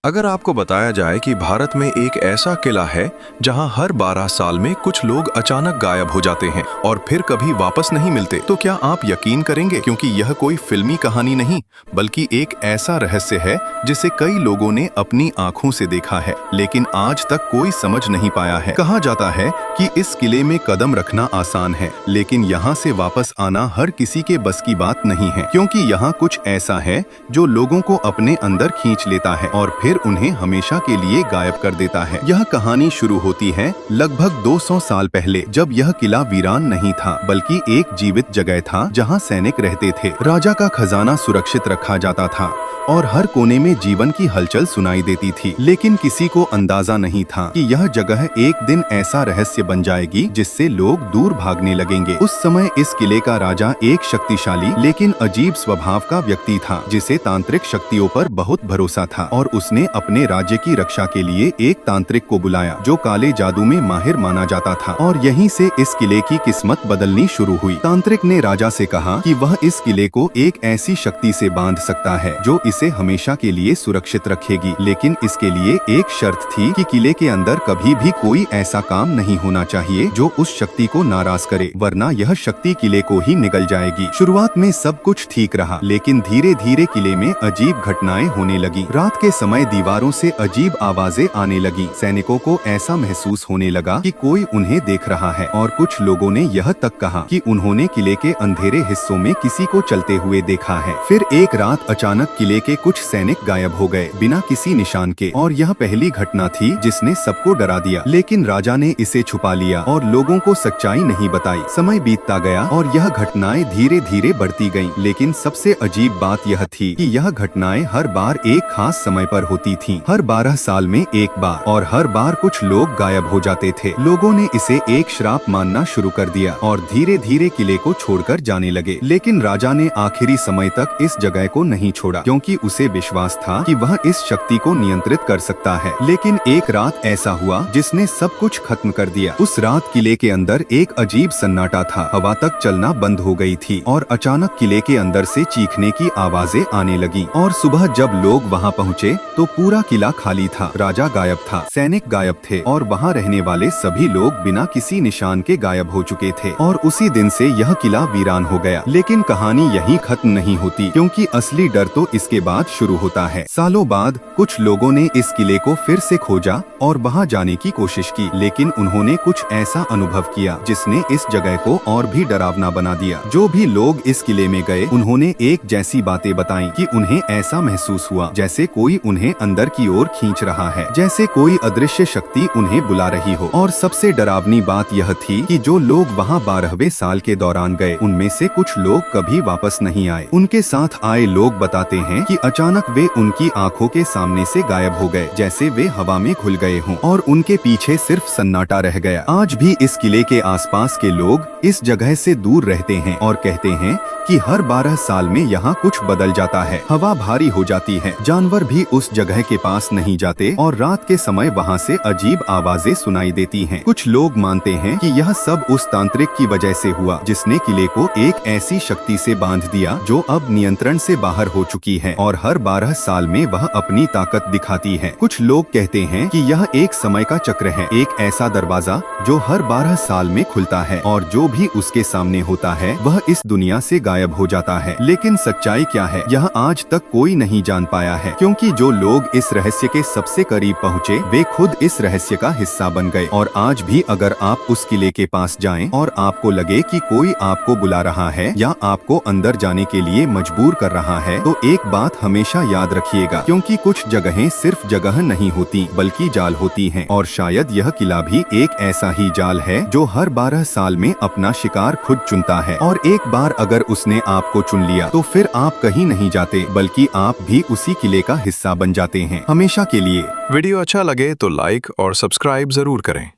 अगर आपको बताया जाए कि भारत में एक ऐसा किला है जहां हर 12 साल में कुछ लोग अचानक गायब हो जाते हैं और फिर कभी वापस नहीं मिलते, तो क्या आप यकीन करेंगे? क्योंकि यह कोई फिल्मी कहानी नहीं, बल्कि एक ऐसा रहस्य है जिसे कई लोगों ने अपनी आंखों से देखा है, लेकिन आज तक कोई समझ नहीं पाया है। कहा जाता है कि इस किले में कदम रखना आसान है, लेकिन यहाँ से वापस आना हर किसी के बस की बात नहीं है, क्योंकि यहाँ कुछ ऐसा है जो लोगों को अपने अंदर खींच लेता है और फिर उन्हें हमेशा के लिए गायब कर देता है। यह कहानी शुरू होती है लगभग 200 साल पहले, जब यह किला वीरान नहीं था बल्कि एक जीवित जगह था जहां सैनिक रहते थे। राजा का खजाना सुरक्षित रखा जाता था और हर कोने में जीवन की हलचल सुनाई देती थी, लेकिन किसी को अंदाजा नहीं था कि यह जगह एक दिन ऐसा रहस्य बन जाएगी जिससे लोग दूर भागने लगेंगे। उस समय इस किले का राजा एक शक्तिशाली लेकिन अजीब स्वभाव का व्यक्ति था, जिसे तांत्रिक शक्तियों पर बहुत भरोसा था और उसने अपने राज्य की रक्षा के लिए एक तांत्रिक को बुलाया जो काले जादू में माहिर माना जाता था, और यहीं से इस किले की किस्मत बदलनी शुरू हुई। तांत्रिक ने राजा से कहा कि वह इस किले को एक ऐसी शक्ति से बांध सकता है जो इसे हमेशा के लिए सुरक्षित रखेगी, लेकिन इसके लिए एक शर्त थी कि किले के अंदर कभी भी कोई ऐसा काम नहीं होना चाहिए जो उस शक्ति को नाराज करे, वरना यह शक्ति किले को ही निगल जाएगी। शुरुआत में सब कुछ ठीक रहा, लेकिन धीरे धीरे किले में अजीब घटनाएं होने लगी। रात के समय दीवारों से अजीब आवाजें आने लगी। सैनिकों को ऐसा महसूस होने लगा कि कोई उन्हें देख रहा है, और कुछ लोगों ने यह तक कहा कि उन्होंने किले के अंधेरे हिस्सों में किसी को चलते हुए देखा है। फिर एक रात अचानक किले के कुछ सैनिक गायब हो गए बिना किसी निशान के, और यह पहली घटना थी जिसने सबको डरा दिया। लेकिन राजा ने इसे छुपा लिया और लोगों को सच्चाई नहीं बताई। समय बीतता गया और यह घटनाएं धीरे धीरे बढ़ती गईं, लेकिन सबसे अजीब बात यह थी कि यह घटनाएं हर बार एक खास समय पर होती थीं, हर 12 साल में एक बार, और हर बार कुछ लोग गायब हो जाते थे। लोगों ने इसे एक श्राप मानना शुरू कर दिया और धीरे धीरे किले को छोड़कर जाने लगे। लेकिन राजा ने आखिरी समय तक इस जगह को नहीं छोड़ा, क्योंकि उसे विश्वास था कि वह इस शक्ति को नियंत्रित कर सकता है। लेकिन एक रात ऐसा हुआ जिसने सब कुछ खत्म कर दिया। उस रात किले के अंदर एक अजीब सन्नाटा था, हवा तक चलना बंद हो गई थी और अचानक किले के अंदर से चीखने की आवाजें आने लगी। और सुबह जब लोग वहां पहुंचे तो पूरा किला खाली था, राजा गायब था, सैनिक गायब थे और वहां रहने वाले सभी लोग बिना किसी निशान के गायब हो चुके थे। और उसी दिन से यह किला वीरान हो गया। लेकिन कहानी यहीं खत्म नहीं होती, क्योंकि असली डर तो इसके बाद शुरू होता है। सालों बाद कुछ लोगों ने इस किले को फिर से खोजा और वहां जाने की कोशिश की, लेकिन उन्होंने कुछ ऐसा अनुभव किया जिसने इस जगह को और भी डरावना बना दिया। जो भी लोग इस किले में गए उन्होंने एक जैसी बातें बताई कि उन्हें ऐसा महसूस हुआ जैसे कोई उन्हें अंदर की ओर खींच रहा है, जैसे कोई अदृश्य शक्ति उन्हें बुला रही हो। और सबसे डरावनी बात यह थी कि जो लोग वहां 12वें साल के दौरान गए उनमें से कुछ लोग कभी वापस नहीं आए। उनके साथ आए लोग बताते हैं कि अचानक वे उनकी आंखों के सामने से गायब हो गए, जैसे वे हवा में घुल गए हों, और उनके पीछे सिर्फ सन्नाटा रह गया। आज भी इस किले के आसपास के लोग इस जगह से दूर रहते हैं और कहते हैं कि हर 12 साल में यहाँ कुछ बदल जाता है, हवा भारी हो जाती है, जानवर भी उस जगह के पास नहीं जाते और रात के समय वहाँ से अजीब आवाजें सुनाई देती हैं। कुछ लोग मानते हैं कि यह सब उस तांत्रिक की वजह से हुआ जिसने किले को एक ऐसी शक्ति से बांध दिया जो अब नियंत्रण से बाहर हो चुकी है और हर 12 साल में वह अपनी ताकत दिखाती है। कुछ लोग कहते हैं कि यह एक समय का चक्र है, एक ऐसा दरवाजा जो हर 12 साल में खुलता है और जो भी उसके सामने होता है वह इस दुनिया से गायब हो जाता है। लेकिन सच्चाई क्या है यह आज तक कोई नहीं जान पाया है, क्योंकि जो लोग इस रहस्य के सबसे करीब पहुँचे वे खुद इस रहस्य का हिस्सा बन गए। और आज भी अगर आप उस किले के पास जाएं और आपको लगे कि कोई आपको बुला रहा है या आपको अंदर जाने के लिए मजबूर कर रहा है, तो एक बात हमेशा याद रखिएगा, क्योंकि कुछ जगहें सिर्फ जगह नहीं होती बल्कि जाल होती हैं, और शायद यह किला भी एक ऐसा ही जाल है जो हर 12 साल में अपना शिकार खुद चुनता है। और एक बार अगर उसने आपको चुन लिया तो फिर आप कहीं नहीं जाते, बल्कि आप भी उसी किले का हिस्सा बन जाते हैं हमेशा के लिए। वीडियो अच्छा लगे तो लाइक और सब्सक्राइब जरूर करें।